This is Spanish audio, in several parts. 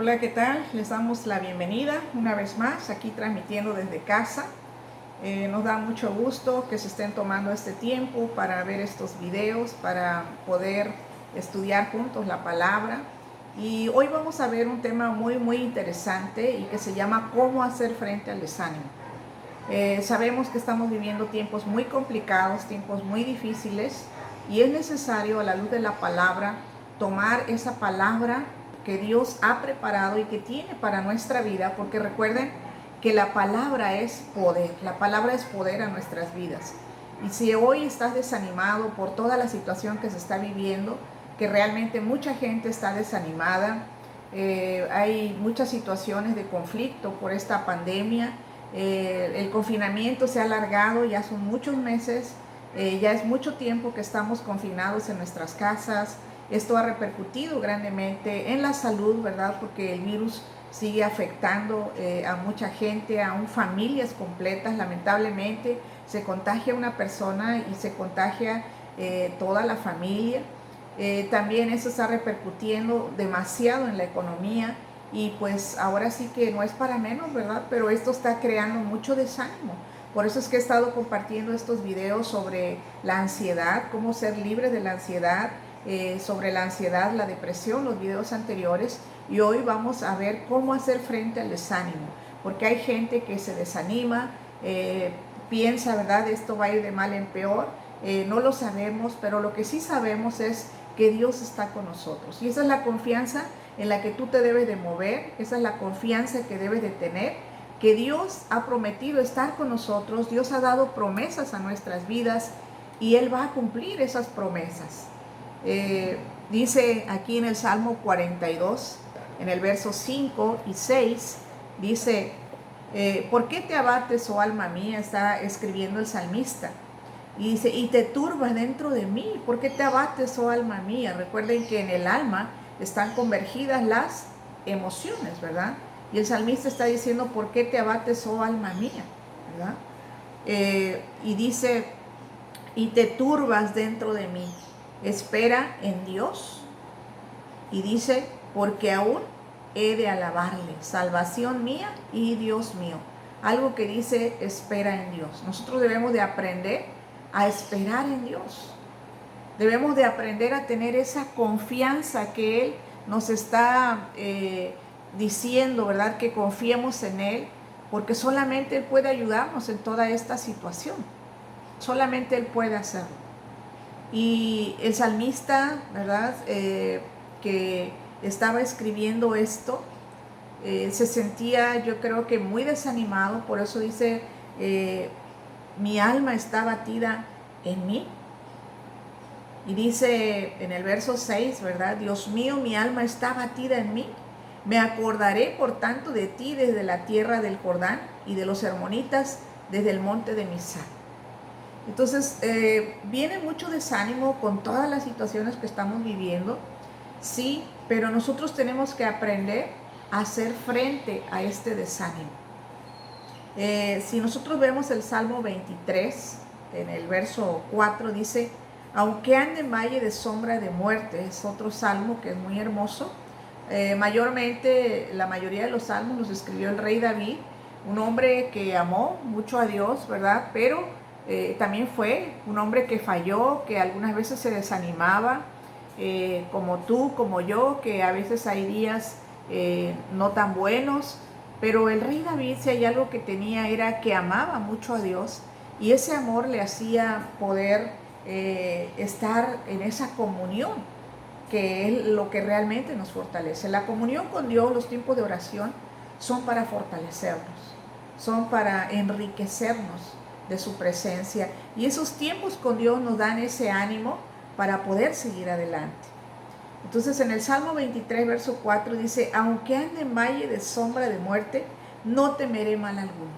Hola, ¿qué tal? Les damos la bienvenida una vez más, aquí transmitiendo desde casa. Nos da mucho gusto que se estén tomando este tiempo para ver estos videos, para poder estudiar juntos la palabra. Y hoy vamos a ver un tema muy interesante y que se llama ¿cómo hacer frente al desánimo? Sabemos que estamos viviendo tiempos muy complicados, tiempos muy difíciles, y es necesario, a la luz de la palabra, tomar esa palabra que Dios ha preparado y que tiene para nuestra vida, porque recuerden que la palabra es poder a nuestras vidas. Y si hoy estás desanimado por toda la situación que se está viviendo, que realmente mucha gente está desanimada, hay muchas situaciones de conflicto por esta pandemia. El confinamiento se ha alargado, ya son muchos meses, ya es mucho tiempo que estamos confinados en nuestras casas. Esto ha repercutido grandemente en la salud, ¿verdad? Porque el virus sigue afectando a mucha gente, aún familias completas. Lamentablemente se contagia una persona y se contagia toda la familia. También eso está repercutiendo demasiado en la economía. Y pues ahora sí que no es para menos, ¿verdad? Pero esto está creando mucho desánimo. Por eso es que he estado compartiendo estos videos sobre la ansiedad, cómo ser libre de la ansiedad, sobre la ansiedad, la depresión, los videos anteriores. Y hoy vamos a ver cómo hacer frente al desánimo. Porque hay gente que se desanima, piensa, ¿verdad? Esto va a ir de mal en peor. No lo sabemos, pero lo que sí sabemos es que Dios está con nosotros. Y esa es la confianza en la que tú te debes de mover, esa es la confianza que debes de tener, que Dios ha prometido estar con nosotros, Dios ha dado promesas a nuestras vidas y Él va a cumplir esas promesas. Dice aquí en el Salmo 42, en el verso 5 y 6, dice, ¿por qué te abates, oh alma mía? Está escribiendo el salmista. Y dice, y te turbas dentro de mí, ¿por qué te abates, oh alma mía? Recuerden que en el alma están convergidas las emociones, ¿verdad? Y el salmista está diciendo, ¿por qué te abates, oh alma mía? ¿Verdad? Y dice, y te turbas dentro de mí, espera en Dios. Y dice, porque aún he de alabarle, salvación mía y Dios mío. Algo que dice, espera en Dios. Nosotros debemos de aprender a esperar en Dios. Debemos de aprender a tener esa confianza que Él nos está diciendo, ¿verdad? Que confiemos en Él, porque solamente Él puede ayudarnos en toda esta situación. Solamente Él puede hacerlo. Y el salmista, ¿verdad? Que estaba escribiendo esto, se sentía, yo creo que muy desanimado, por eso dice, mi alma está batida en mí. Y dice en el verso 6, ¿verdad? Dios mío, mi alma está batida en mí. Me acordaré, por tanto, de ti desde la tierra del Jordán y de los hermonitas desde el monte de Misá. Entonces, viene mucho desánimo con todas las situaciones que estamos viviendo, sí, pero nosotros tenemos que aprender a hacer frente a este desánimo. Si nosotros vemos el Salmo 23, en el verso 4, dice, aunque ande en valle de sombra de muerte, es otro salmo que es muy hermoso. Mayormente, la mayoría de los salmos los escribió el rey David, un hombre que amó mucho a Dios, ¿verdad? Pero también fue un hombre que falló, que algunas veces se desanimaba, como tú, como yo, que a veces hay días no tan buenos. Pero el rey David, si hay algo que tenía, era que amaba mucho a Dios, y ese amor le hacía poder estar en esa comunión, que es lo que realmente nos fortalece. La comunión con Dios, los tiempos de oración, son para fortalecernos, son para enriquecernos de su presencia, y esos tiempos con Dios nos dan ese ánimo para poder seguir adelante. Entonces en el Salmo 23, verso 4 dice, aunque ande en valle de sombra de muerte, no temeré mal alguno.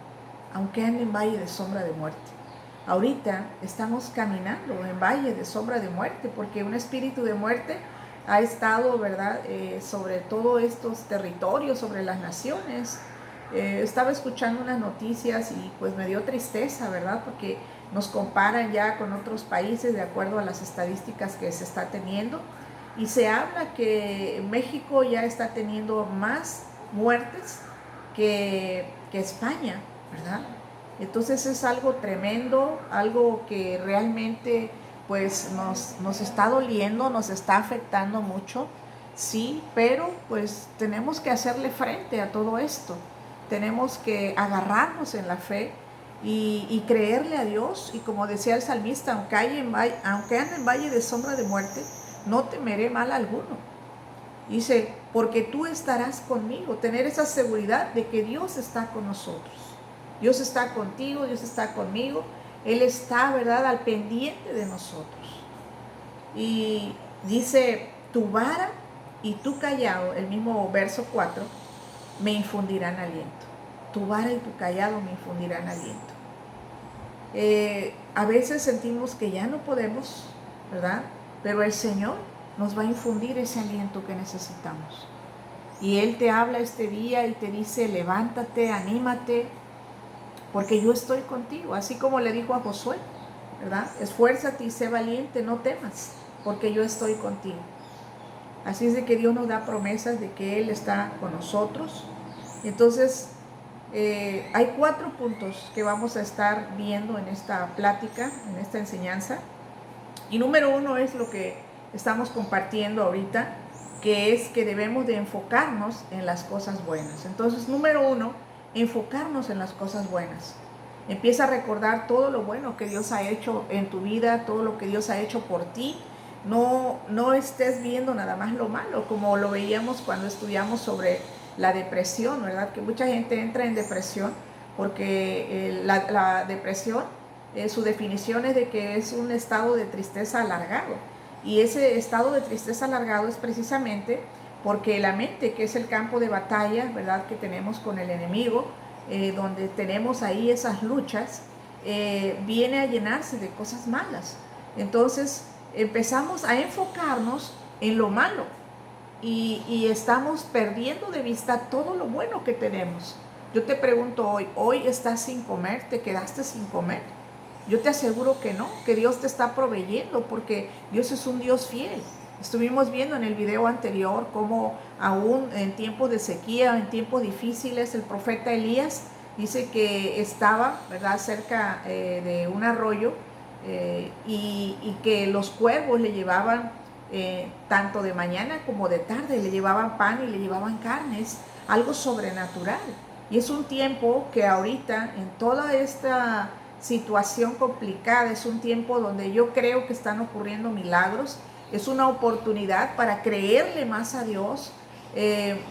Aunque ande en valle de sombra de muerte. Ahorita estamos caminando en valle de sombra de muerte, porque un espíritu de muerte ha estado, ¿verdad?, sobre todos estos territorios, sobre las naciones. Estaba escuchando unas noticias y pues me dio tristeza, ¿verdad?, porque nos comparan ya con otros países de acuerdo a las estadísticas que se está teniendo. y se habla que México ya está teniendo más muertes que España, ¿verdad? Entonces es algo tremendo, algo que realmente pues nos está doliendo, nos está afectando mucho, sí, pero pues tenemos que hacerle frente a todo esto, tenemos que agarrarnos en la fe y creerle a Dios, y como decía el salmista, aunque ande en valle de sombra de muerte, no temeré mal alguno. Dice, porque tú estarás conmigo, tener esa seguridad de que Dios está con nosotros. Dios está contigo, Dios está conmigo, Él está, ¿verdad?, al pendiente de nosotros. Y dice, tu vara y tu callado, el mismo verso 4, me infundirán aliento. Tu vara y tu callado me infundirán aliento. A veces sentimos que ya no podemos, ¿verdad? Pero el Señor nos va a infundir ese aliento que necesitamos. Y Él te habla este día y te dice, levántate, anímate, porque yo estoy contigo. Así como le dijo a Josué, ¿verdad? Esfuérzate y sé valiente, no temas, porque yo estoy contigo. Así es de que Dios nos da promesas de que Él está con nosotros. Entonces, hay 4 puntos que vamos a estar viendo en esta plática, en esta enseñanza. Y número 1 es lo que estamos compartiendo ahorita, que es que debemos de enfocarnos en las cosas buenas. Entonces, número 1, enfocarnos en las cosas buenas. Empieza a recordar todo lo bueno que Dios ha hecho en tu vida, todo lo que Dios ha hecho por ti. No estés viendo nada más lo malo, como lo veíamos cuando estudiamos sobre la depresión, ¿verdad? Que mucha gente entra en depresión porque la depresión, su definición es de que es un estado de tristeza alargado. Y ese estado de tristeza alargado es precisamente porque la mente, que es el campo de batalla, ¿verdad?, que tenemos con el enemigo, donde tenemos ahí esas luchas, viene a llenarse de cosas malas. Entonces empezamos a enfocarnos en lo malo y estamos perdiendo de vista todo lo bueno que tenemos. Yo te pregunto hoy estás sin comer, te quedaste sin comer. Yo te aseguro que no, que Dios te está proveyendo, porque Dios es un Dios fiel. Estuvimos viendo en el video anterior cómo aún en tiempos de sequía, en tiempos difíciles, el profeta Elías dice que estaba, ¿verdad?, cerca de un arroyo, y que los cuervos le llevaban, tanto de mañana como de tarde, le llevaban pan y le llevaban carnes, algo sobrenatural. Y es un tiempo que ahorita, en toda esta situación complicada, es un tiempo donde yo creo que están ocurriendo milagros, es una oportunidad para creerle más a Dios.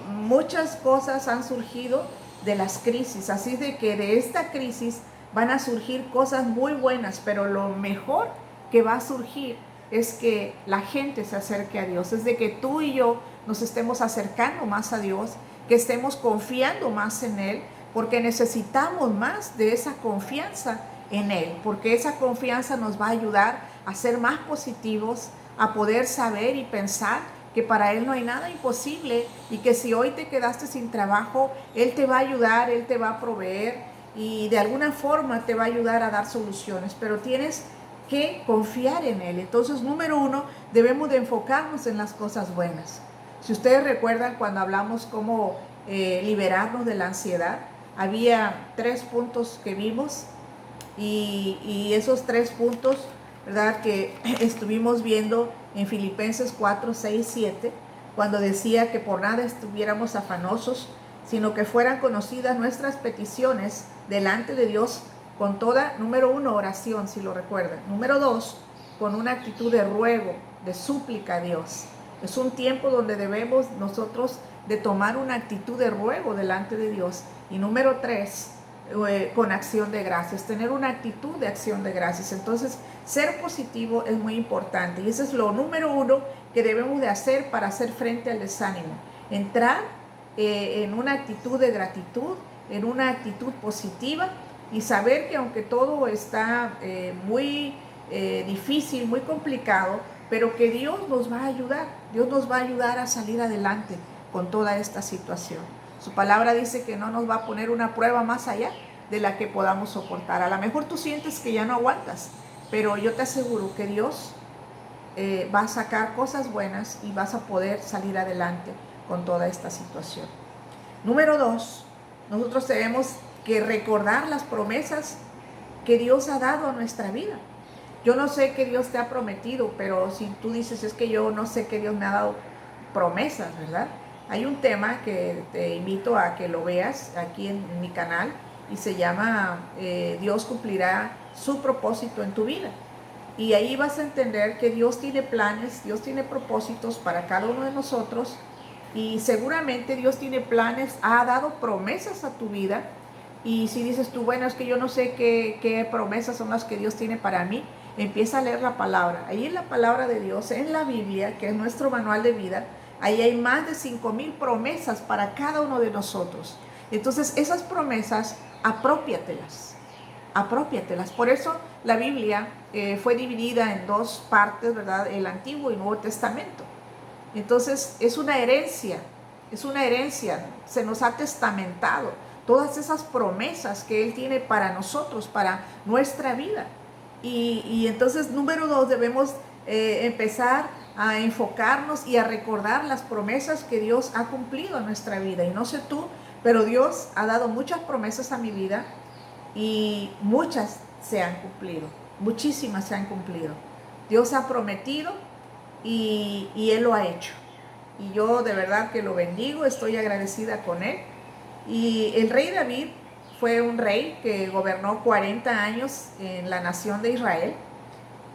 Muchas cosas han surgido de las crisis, así de que de esta crisis van a surgir cosas muy buenas, pero lo mejor que va a surgir es que la gente se acerque a Dios, es de que tú y yo nos estemos acercando más a Dios, que estemos confiando más en Él, porque necesitamos más de esa confianza en Él, porque esa confianza nos va a ayudar a ser más positivos, a poder saber y pensar que para Él no hay nada imposible, y que si hoy te quedaste sin trabajo, Él te va a ayudar, Él te va a proveer y de alguna forma te va a ayudar a dar soluciones, pero tienes que confiar en Él. Entonces, número 1, debemos de enfocarnos en las cosas buenas. Si ustedes recuerdan cuando hablamos cómo liberarnos de la ansiedad, había 3 puntos que vimos, y esos 3 puntos, ¿verdad?, que estuvimos viendo en Filipenses 4, 6, 7, cuando decía que por nada estuviéramos afanosos, sino que fueran conocidas nuestras peticiones delante de Dios con toda, número 1, oración, si lo recuerdan. Número 2, con una actitud de ruego, de súplica a Dios. Es un tiempo donde debemos nosotros de tomar una actitud de ruego delante de Dios. Y número 3, con acción de gracias, tener una actitud de acción de gracias. Entonces, ser positivo es muy importante, y eso es lo número 1 que debemos de hacer para hacer frente al desánimo. Entrar en una actitud de gratitud, en una actitud positiva, y saber que aunque todo está muy difícil, muy complicado, pero que Dios nos va a ayudar, Dios nos va a ayudar a salir adelante con toda esta situación. Su palabra dice que no nos va a poner una prueba más allá de la que podamos soportar. A lo mejor tú sientes que ya no aguantas, pero yo te aseguro que Dios va a sacar cosas buenas y vas a poder salir adelante con toda esta situación. Número 2, nosotros tenemos que recordar las promesas que Dios ha dado a nuestra vida. Yo no sé qué Dios te ha prometido, pero si tú dices, es que yo no sé qué Dios me ha dado promesas, ¿verdad? Hay un tema que te invito a que lo veas aquí en mi canal y se llama Dios cumplirá su propósito en tu vida. Y ahí vas a entender que Dios tiene planes, Dios tiene propósitos para cada uno de nosotros y seguramente Dios tiene planes, ha dado promesas a tu vida. Y si dices tú, bueno, es que yo no sé qué promesas son las que Dios tiene para mí, empieza a leer la palabra. Ahí en la palabra de Dios, en la Biblia, que es nuestro manual de vida, ahí hay más de 5,000 promesas para cada uno de nosotros. Entonces, esas promesas, apropiatelas. Por eso la Biblia fue dividida en dos partes, ¿verdad? El Antiguo y Nuevo Testamento. Entonces, es una herencia, se nos ha testamentado todas esas promesas que Él tiene para nosotros, para nuestra vida. Y entonces, número 2, debemos empezar a enfocarnos y a recordar las promesas que Dios ha cumplido en nuestra vida. Y no sé tú, pero Dios ha dado muchas promesas a mi vida y muchas se han cumplido, muchísimas se han cumplido. Dios ha prometido y Él lo ha hecho. Y yo de verdad que lo bendigo, estoy agradecida con Él. Y el rey David fue un rey que gobernó 40 años en la nación de Israel.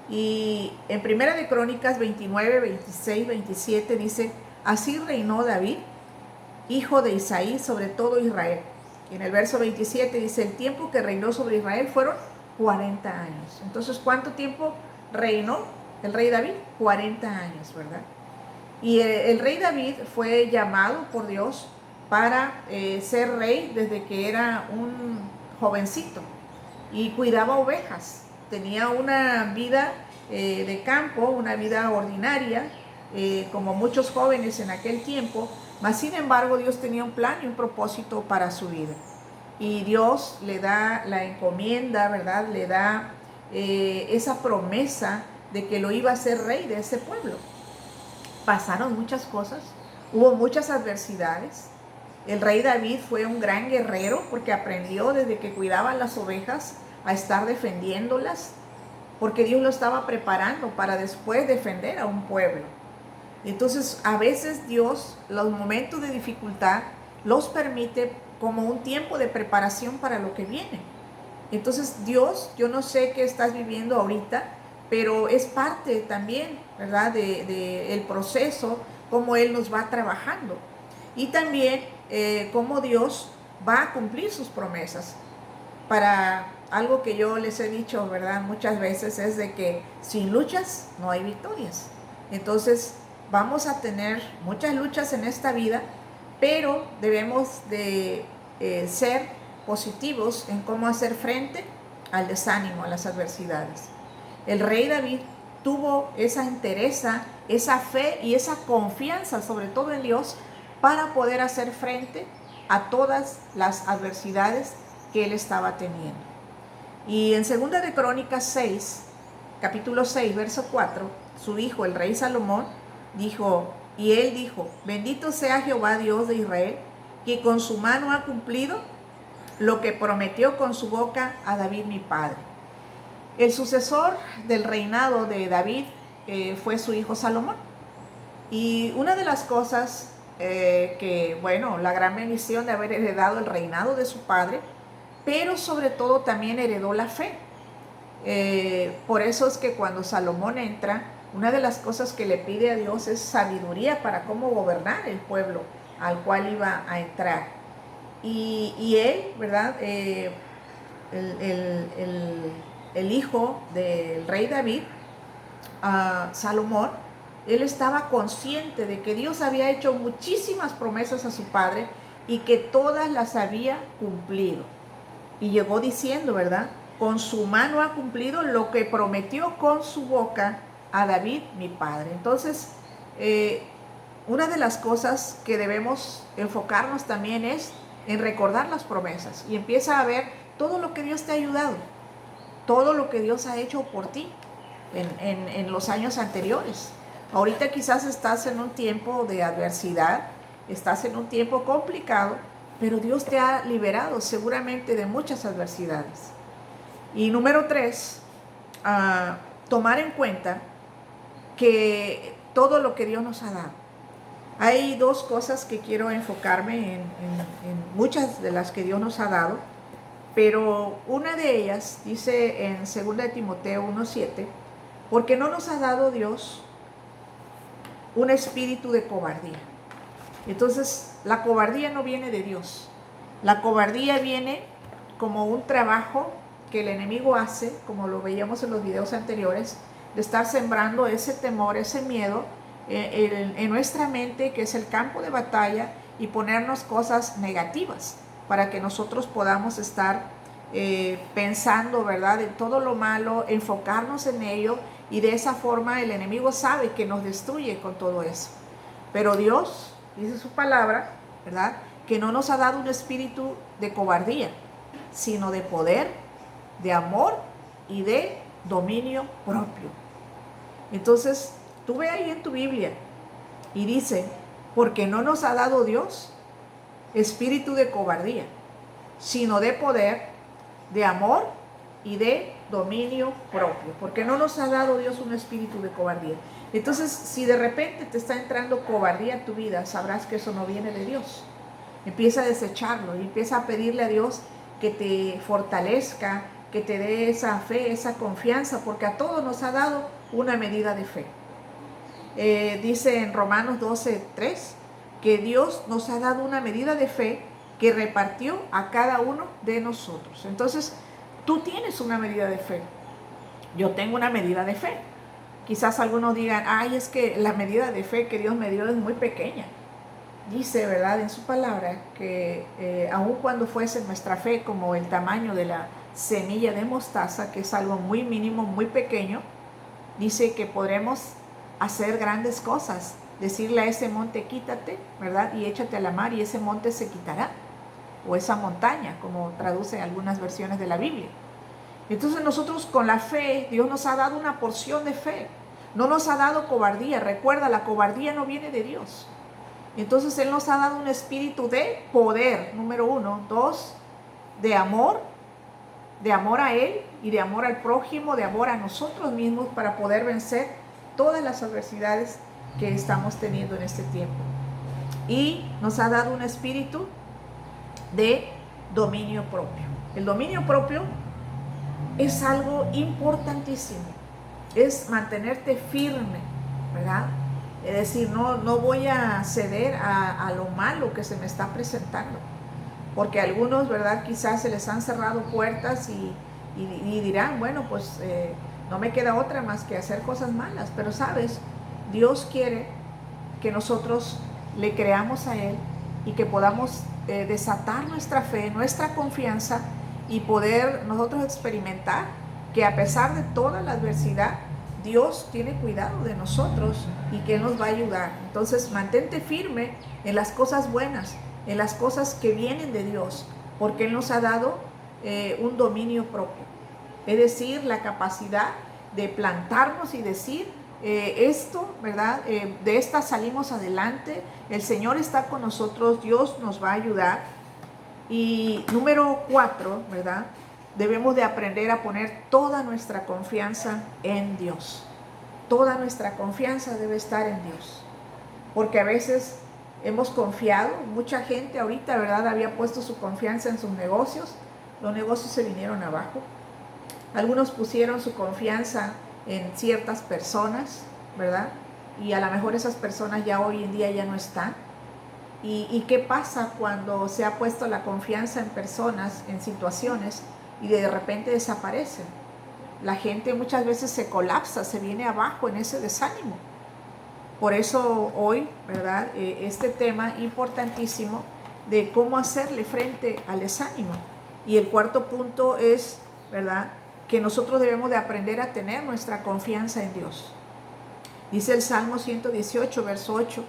Y en Primera de Crónicas 29, 26, 27 dice, así reinó David, hijo de Isaí, sobre todo Israel. Y en el verso 27 dice, el tiempo que reinó sobre Israel fueron 40 años. Entonces, ¿cuánto tiempo reinó el rey David? 40 años, ¿verdad? Y el rey David fue llamado por Dios para ser rey desde que era un jovencito y cuidaba ovejas. Tenía una vida de campo, una vida ordinaria, como muchos jóvenes en aquel tiempo, mas sin embargo Dios tenía un plan y un propósito para su vida. Y Dios le da la encomienda, ¿verdad? Le da esa promesa de que lo iba a hacer rey de ese pueblo. Pasaron muchas cosas, hubo muchas adversidades. El rey David fue un gran guerrero porque aprendió desde que cuidaba las ovejas a estar defendiéndolas, porque Dios lo estaba preparando para después defender a un pueblo. Entonces, a veces Dios, los momentos de dificultad, los permite como un tiempo de preparación para lo que viene. Entonces, Dios, yo no sé qué estás viviendo ahorita, pero es parte también, ¿verdad?, de el proceso, cómo Él nos va trabajando. Y también cómo Dios va a cumplir sus promesas. Para algo que yo les he dicho, ¿verdad?, muchas veces es de que sin luchas no hay victorias. Entonces, vamos a tener muchas luchas en esta vida, pero debemos de ser positivos en cómo hacer frente al desánimo, a las adversidades. El rey David tuvo esa entereza, esa fe y esa confianza, sobre todo en Dios, para poder hacer frente a todas las adversidades que él estaba teniendo. Y en 2 de Crónicas 6, capítulo 6, verso 4, su hijo, el rey Salomón, él dijo, bendito sea Jehová Dios de Israel, que con su mano ha cumplido lo que prometió con su boca a David mi padre. El sucesor del reinado de David fue su hijo Salomón. Y una de las cosas la gran bendición de haber heredado el reinado de su padre, pero sobre todo también heredó la fe. Por eso es que cuando Salomón entra, una de las cosas que le pide a Dios es sabiduría para cómo gobernar el pueblo al cual iba a entrar. Y él, ¿verdad?, el hijo del rey David, Salomón, él estaba consciente de que Dios había hecho muchísimas promesas a su padre y que todas las había cumplido. Y llegó diciendo, ¿verdad?, con su mano ha cumplido lo que prometió con su boca a David mi padre. Entonces, una de las cosas que debemos enfocarnos también es en recordar las promesas y empieza a ver todo lo que Dios te ha ayudado, todo lo que Dios ha hecho por ti. en los años anteriores. Ahorita quizás estás en un tiempo de adversidad, estás en un tiempo complicado, pero Dios te ha liberado seguramente de muchas adversidades. Y número 3, tomar en cuenta que todo lo que Dios nos ha dado. Hay dos cosas que quiero enfocarme en muchas de las que Dios nos ha dado, pero una de ellas dice en 2 de Timoteo 1:7, porque no nos ha dado Dios un espíritu de cobardía. Entonces, la cobardía no viene de Dios. La cobardía viene como un trabajo que el enemigo hace, como lo veíamos en los videos anteriores, de estar sembrando ese temor, ese miedo en nuestra mente, que es el campo de batalla, y ponernos cosas negativas para que nosotros podamos estar pensando, ¿verdad?, en todo lo malo, enfocarnos en ello, y de esa forma el enemigo sabe que nos destruye con todo eso. Pero Dios dice su palabra, ¿verdad?, que no nos ha dado un espíritu de cobardía, sino de poder, de amor y de dominio propio. Entonces, tú ve ahí en tu Biblia y dice, porque no nos ha dado Dios espíritu de cobardía, sino de poder, de amor y de dominio propio. Porque no nos ha dado Dios un espíritu de cobardía. Entonces, si de repente te está entrando cobardía a tu vida, sabrás que eso no viene de Dios. Empieza a desecharlo y empieza a pedirle a Dios que te fortalezca, que te dé esa fe, esa confianza, porque a todos nos ha dado una medida de fe. Dice en Romanos 12:3 que Dios nos ha dado una medida de fe que repartió a cada uno de nosotros. Entonces, tú tienes una medida de fe. Yo tengo una medida de fe. Quizás algunos digan, ay, es que la medida de fe que Dios me dio es muy pequeña. Dice, ¿verdad?, en su palabra que aun cuando fuese nuestra fe como el tamaño de la semilla de mostaza, que es algo muy mínimo, muy pequeño, dice que podremos hacer grandes cosas. Decirle a ese monte, quítate, ¿verdad?, y échate a la mar, y ese monte se quitará. O esa montaña, como traducen algunas versiones de la Biblia. Entonces nosotros con la fe, Dios nos ha dado una porción de fe. No nos ha dado cobardía. Recuerda, la cobardía no viene de Dios. Entonces Él nos ha dado un espíritu de poder, número 1. 2, de amor a Él y de amor al prójimo, de amor a nosotros mismos, para poder vencer todas las adversidades que estamos teniendo en este tiempo. Y nos ha dado un espíritu de dominio propio. El dominio propio es algo importantísimo. Es mantenerte firme, ¿verdad? Es decir, no voy a ceder a lo malo que se me está presentando. Porque a algunos, ¿verdad?, quizás se les han cerrado puertas y dirán, bueno, pues no me queda otra más que hacer cosas malas. Pero sabes, Dios quiere que nosotros le creamos a Él y que podamos desatar nuestra fe, nuestra confianza, y poder nosotros experimentar que a pesar de toda la adversidad, Dios tiene cuidado de nosotros y que Él nos va a ayudar. Entonces, mantente firme en las cosas buenas, en las cosas que vienen de Dios, porque Él nos ha dado un dominio propio. Es decir, la capacidad de plantarnos y decir, esto, ¿verdad?, de esta salimos adelante, el Señor está con nosotros, Dios nos va a ayudar. Y número 4, ¿verdad?, debemos de aprender a poner toda nuestra confianza en Dios. Toda nuestra confianza debe estar en Dios. Porque a veces hemos confiado, mucha gente ahorita, ¿verdad?, había puesto su confianza en sus negocios, los negocios se vinieron abajo. Algunos pusieron su confianza en ciertas personas, ¿verdad? Y a lo mejor esas personas ya hoy en día ya no están. ¿Y qué pasa cuando se ha puesto la confianza en personas, en situaciones, y de repente desaparecen? La gente muchas veces se colapsa, se viene abajo en ese desánimo. Por eso hoy, ¿verdad?, este tema importantísimo de cómo hacerle frente al desánimo. Y el cuarto punto es, ¿verdad?, que nosotros debemos de aprender a tener nuestra confianza en Dios. Dice el Salmo 118, verso 8,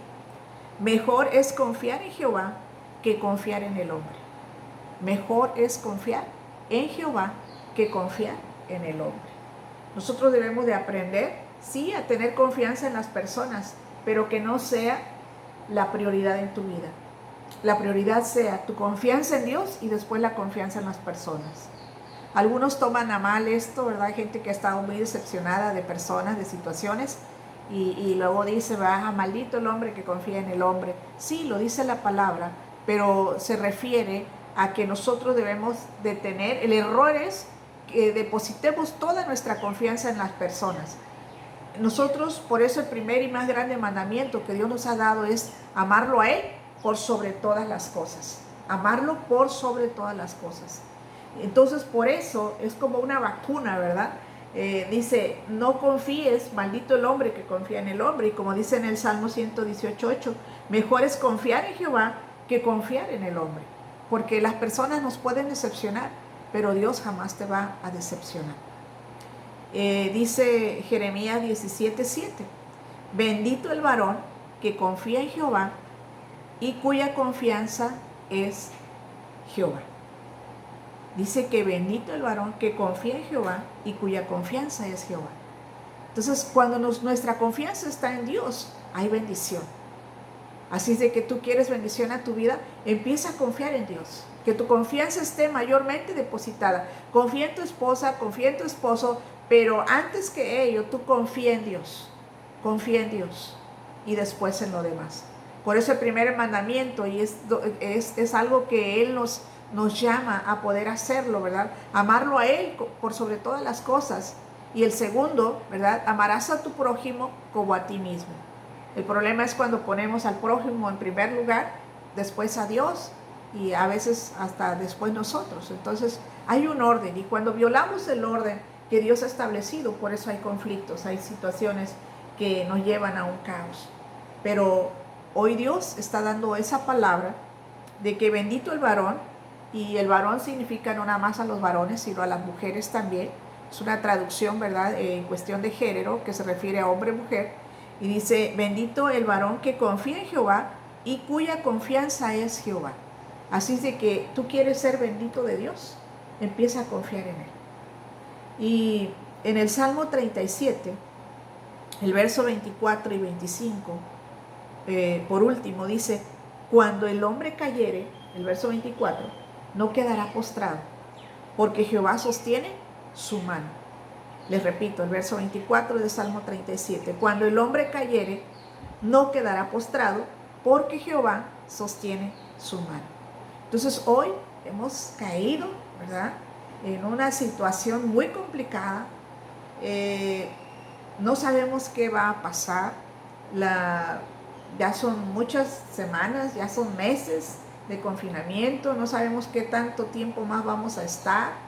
mejor es confiar en Jehová que confiar en el hombre. Mejor es confiar en Jehová que confiar en el hombre. Nosotros debemos de aprender, sí, a tener confianza en las personas, pero que no sea la prioridad en tu vida. La prioridad sea tu confianza en Dios y después la confianza en las personas. Algunos toman a mal esto, ¿verdad? Hay gente que ha estado muy decepcionada de personas, de situaciones, y luego dice, va, maldito el hombre que confía en el hombre. Sí, lo dice la palabra, pero se refiere a que nosotros debemos de tener, el error es que depositemos toda nuestra confianza en las personas. Nosotros, por eso el primer y más grande mandamiento que Dios nos ha dado es amarlo a Él por sobre todas las cosas. Amarlo por sobre todas las cosas. Entonces, por eso es como una vacuna, ¿verdad? Dice, no confíes, maldito el hombre que confía en el hombre. Y como dice en el Salmo 118:8, mejor es confiar en Jehová que confiar en el hombre. Porque las personas nos pueden decepcionar, pero Dios jamás te va a decepcionar. Dice Jeremías 17:7, bendito el varón que confía en Jehová y cuya confianza es Jehová. Dice que bendito el varón que confía en Jehová y cuya confianza es Jehová. Entonces, cuando nuestra confianza está en Dios, hay bendición. Así es de que tú quieres bendición a tu vida, empieza a confiar en Dios. Que tu confianza esté mayormente depositada. Confía en tu esposa, confía en tu esposo, pero antes que ello, tú confía en Dios. Confía en Dios y después en lo demás. Por eso el primer mandamiento, y es algo que Él nos llama a poder hacerlo, ¿verdad? Amarlo a Él por sobre todas las cosas. Y el segundo, ¿verdad? Amarás a tu prójimo como a ti mismo. El problema es cuando ponemos al prójimo en primer lugar, después a Dios y a veces hasta después nosotros. Entonces hay un orden y cuando violamos el orden que Dios ha establecido, por eso hay conflictos, hay situaciones que nos llevan a un caos. Pero hoy Dios está dando esa palabra de que bendito el varón, y el varón significa no nada más a los varones, sino a las mujeres también. Es una traducción, ¿verdad?, en cuestión de género que se refiere a hombre y mujer. Y dice, bendito el varón que confía en Jehová y cuya confianza es Jehová. Así es de que tú quieres ser bendito de Dios, empieza a confiar en Él. Y en el Salmo 37, el verso 24 y 25, por último, dice, cuando el hombre cayere, el verso 24, no quedará postrado, porque Jehová sostiene su mano. Les repito, el verso 24 de Salmo 37. Cuando el hombre cayere, no quedará postrado, porque Jehová sostiene su mano. Entonces hoy hemos caído, ¿verdad?, en una situación muy complicada. No sabemos qué va a pasar. Ya son muchas semanas, ya son meses de confinamiento. No sabemos qué tanto tiempo más vamos a estar.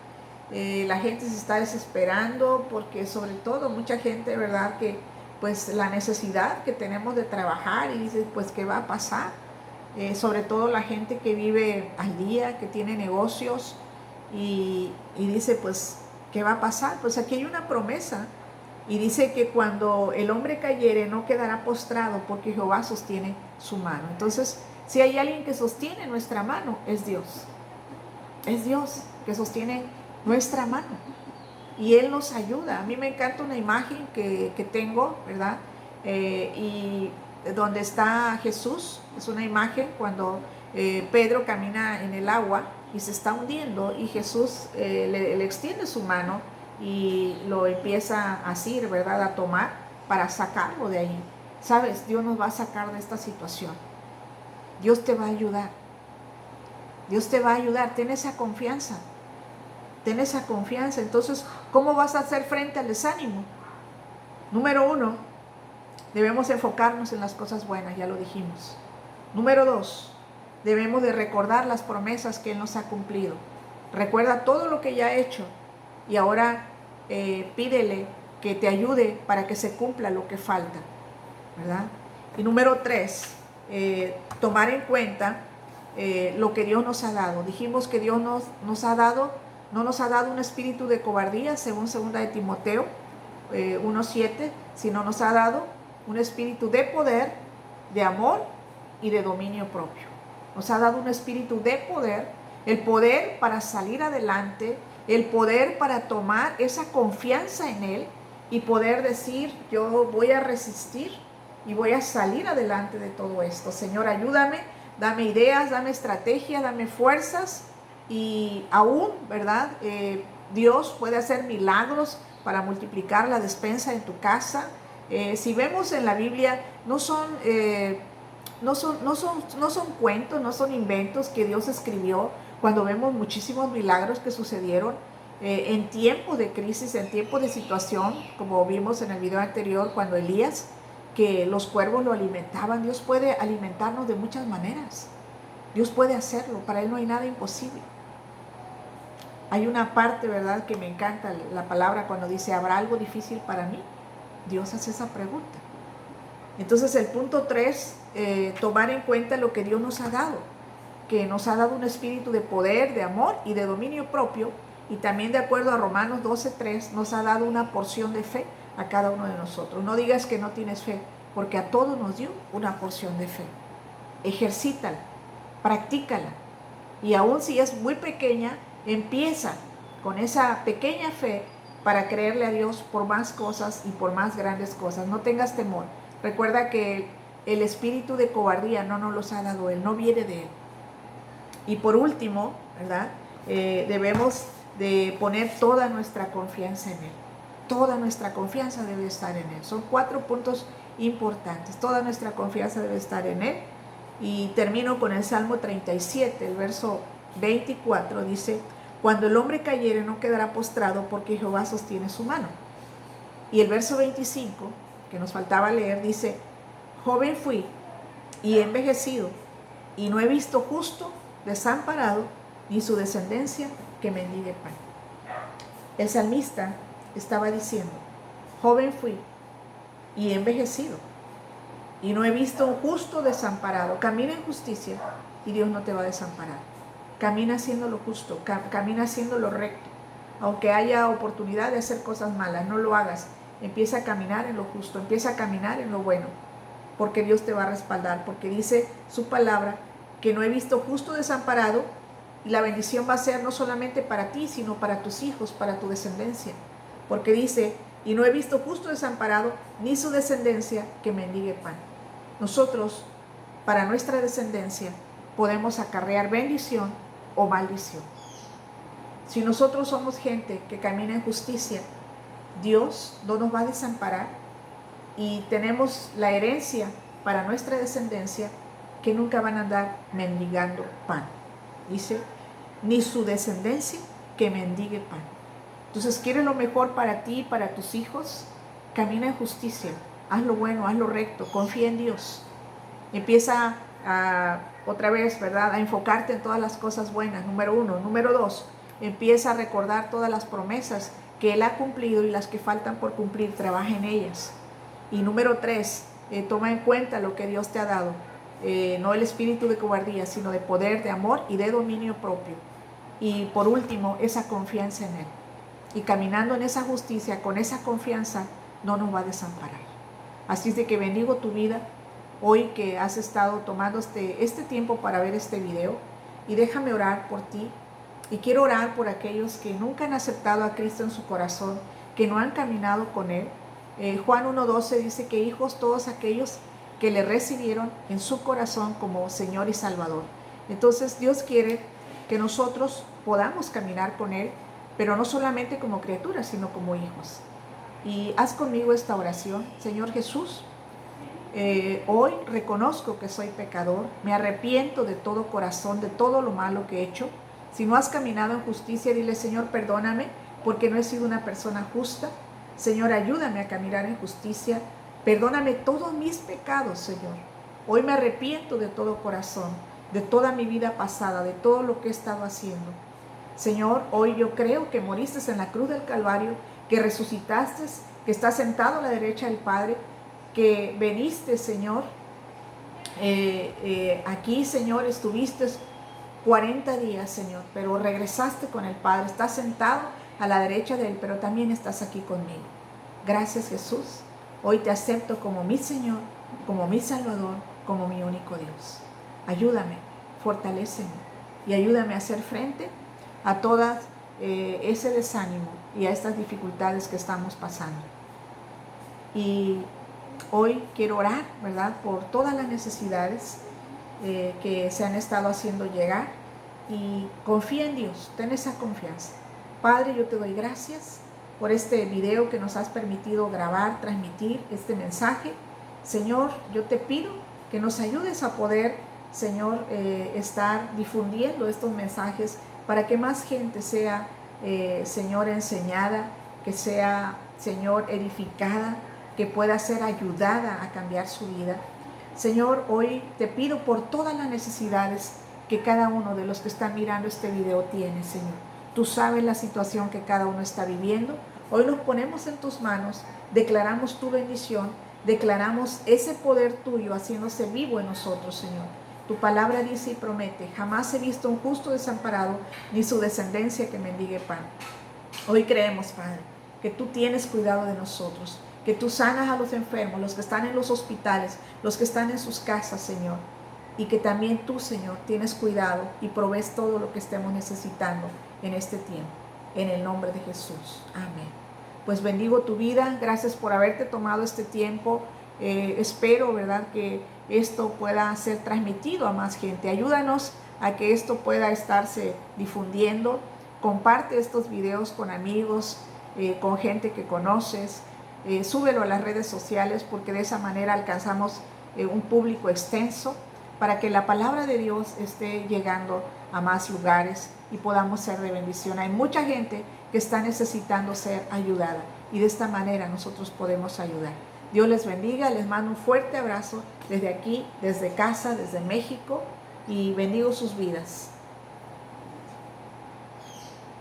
La gente se está desesperando porque sobre todo mucha gente, ¿verdad?, que pues la necesidad que tenemos de trabajar y dice, pues ¿qué va a pasar? Sobre todo la gente que vive al día, que tiene negocios y dice, pues ¿qué va a pasar? Pues aquí hay una promesa y dice que cuando el hombre cayere no quedará postrado porque Jehová sostiene su mano. Entonces, si hay alguien que sostiene nuestra mano, es Dios. Es Dios que sostiene nuestra mano y Él nos ayuda. A mí me encanta una imagen que tengo, ¿verdad? Y donde está Jesús, es una imagen cuando Pedro camina en el agua y se está hundiendo y Jesús le extiende su mano y lo empieza a asir, ¿verdad?, a tomar para sacarlo de ahí. ¿Sabes? Dios nos va a sacar de esta situación. Dios te va a ayudar. Dios te va a ayudar. Ten esa confianza. Ten esa confianza. Entonces, ¿cómo vas a hacer frente al desánimo? Número 1, debemos enfocarnos en las cosas buenas, ya lo dijimos. Número 2, debemos de recordar las promesas que Él nos ha cumplido. Recuerda todo lo que ya ha hecho y ahora pídele que te ayude para que se cumpla lo que falta, ¿verdad? Y número 3, tomar en cuenta lo que Dios nos ha dado. Dijimos que Dios no nos ha dado un espíritu de cobardía, según 2 de Timoteo 1:7, sino nos ha dado un espíritu de poder, de amor y de dominio propio. Nos ha dado un espíritu de poder, el poder para salir adelante, el poder para tomar esa confianza en Él, y poder decir, yo voy a resistir y voy a salir adelante de todo esto. Señor, ayúdame, dame ideas, dame estrategias, dame fuerzas y aún, ¿verdad? Dios puede hacer milagros para multiplicar la despensa en tu casa. Si vemos en la Biblia, no son cuentos, no son inventos que Dios escribió. Cuando vemos muchísimos milagros que sucedieron en tiempos de crisis, en tiempos de situación, como vimos en el video anterior, cuando Elías, que los cuervos lo alimentaban. Dios puede alimentarnos de muchas maneras. Dios puede hacerlo, para Él no hay nada imposible. Hay una parte, ¿verdad?, que me encanta la palabra cuando dice, ¿habrá algo difícil para mí? Dios hace esa pregunta. Entonces el punto 3, tomar en cuenta lo que Dios nos ha dado, que nos ha dado un espíritu de poder, de amor y de dominio propio, y también de acuerdo a Romanos 12:3 nos ha dado una porción de fe a cada uno de nosotros. No digas que no tienes fe, porque a todos nos dio una porción de fe. Ejercítala, practícala, y aun si es muy pequeña, empieza con esa pequeña fe para creerle a Dios por más cosas y por más grandes cosas. No tengas temor. Recuerda que el espíritu de cobardía no nos los ha dado Él, no viene de Él. Y por último, ¿verdad? Debemos de poner toda nuestra confianza en Él. Toda nuestra confianza debe estar en Él. Son 4 puntos importantes. Toda nuestra confianza debe estar en Él. Y termino con el Salmo 37, el verso 24, dice, cuando el hombre cayere no quedará postrado porque Jehová sostiene su mano. Y el verso 25, que nos faltaba leer, dice, joven fui y he envejecido y no he visto justo desamparado ni su descendencia que mendigue pan. El salmista estaba diciendo, joven fui y he envejecido y no he visto un justo desamparado. Camina en justicia y Dios no te va a desamparar. Camina haciendo lo justo, camina haciendo lo recto. Aunque haya oportunidad de hacer cosas malas, no lo hagas. Empieza a caminar en lo justo, empieza a caminar en lo bueno, porque Dios te va a respaldar, porque dice su palabra que no he visto justo desamparado, y la bendición va a ser no solamente para ti, sino para tus hijos, para tu descendencia, porque dice, y no he visto justo desamparado, ni su descendencia que mendigue pan. Nosotros, para nuestra descendencia, podemos acarrear bendición o maldición. Si nosotros somos gente que camina en justicia, Dios no nos va a desamparar y tenemos la herencia para nuestra descendencia que nunca van a andar mendigando pan. Dice, ni su descendencia que mendigue pan. Entonces, ¿quieres lo mejor para ti y para tus hijos? Camina en justicia, haz lo bueno, haz lo recto, confía en Dios. Empieza otra vez, ¿verdad?, a enfocarte en todas las cosas buenas, número 1. Número 2, empieza a recordar todas las promesas que Él ha cumplido y las que faltan por cumplir, trabaja en ellas. Y número 3, toma en cuenta lo que Dios te ha dado, no el espíritu de cobardía, sino de poder, de amor y de dominio propio. Y por último, esa confianza en Él. Y caminando en esa justicia, con esa confianza, no nos va a desamparar. Así es de que bendigo tu vida hoy que has estado tomando este tiempo para ver este video, y déjame orar por ti. Y quiero orar por aquellos que nunca han aceptado a Cristo en su corazón, que no han caminado con Él. Juan 1:12 dice que hijos todos aquellos que le recibieron en su corazón como Señor y Salvador. Entonces Dios quiere que nosotros podamos caminar con Él, pero no solamente como criaturas, sino como hijos. Y haz conmigo esta oración. Señor Jesús, hoy reconozco que soy pecador, me arrepiento de todo corazón, de todo lo malo que he hecho. Si no has caminado en justicia, dile, Señor, perdóname, porque no he sido una persona justa. Señor, ayúdame a caminar en justicia. Perdóname todos mis pecados, Señor. Hoy me arrepiento de todo corazón, de toda mi vida pasada, de todo lo que he estado haciendo. Señor, hoy yo creo que moriste en la cruz del Calvario, que resucitaste, que estás sentado a la derecha del Padre, que veniste, Señor, aquí, Señor, estuviste 40 días, Señor, pero regresaste con el Padre, estás sentado a la derecha de Él, pero también estás aquí conmigo. Gracias, Jesús. Hoy te acepto como mi Señor, como mi Salvador, como mi único Dios. Ayúdame, fortaléceme y ayúdame a hacer frente a todas ese desánimo y a estas dificultades que estamos pasando. Y hoy quiero orar, ¿verdad?, por todas las necesidades que se han estado haciendo llegar. Y confía en Dios, ten esa confianza. Padre, yo te doy gracias por este video que nos has permitido grabar, transmitir este mensaje. Señor, yo te pido que nos ayudes a poder, Señor, estar difundiendo estos mensajes para que más gente sea, Señor, enseñada, que sea, Señor, edificada, que pueda ser ayudada a cambiar su vida. Señor, hoy te pido por todas las necesidades que cada uno de los que están mirando este video tiene, Señor. Tú sabes la situación que cada uno está viviendo. Hoy nos ponemos en tus manos, declaramos tu bendición, declaramos ese poder tuyo haciéndose vivo en nosotros, Señor. Tu palabra dice y promete: jamás he visto un justo desamparado, ni su descendencia que mendigue pan. Hoy creemos, Padre, que tú tienes cuidado de nosotros, que tú sanas a los enfermos, los que están en los hospitales, los que están en sus casas, Señor. Y que también tú, Señor, tienes cuidado y provees todo lo que estemos necesitando en este tiempo. En el nombre de Jesús. Amén. Pues bendigo tu vida. Gracias por haberte tomado este tiempo. Espero, ¿verdad?, que esto pueda ser transmitido a más gente. Ayúdanos a que esto pueda estarse difundiendo. Comparte estos videos con amigos, con gente que conoces. Súbelo a las redes sociales, porque de esa manera alcanzamos un público extenso, para que la palabra de Dios esté llegando a más lugares y podamos ser de bendición. Hay mucha gente que está necesitando ser ayudada, y de esta manera nosotros podemos ayudar. Dios les bendiga, les mando un fuerte abrazo desde aquí, desde casa, desde México, y bendigo sus vidas.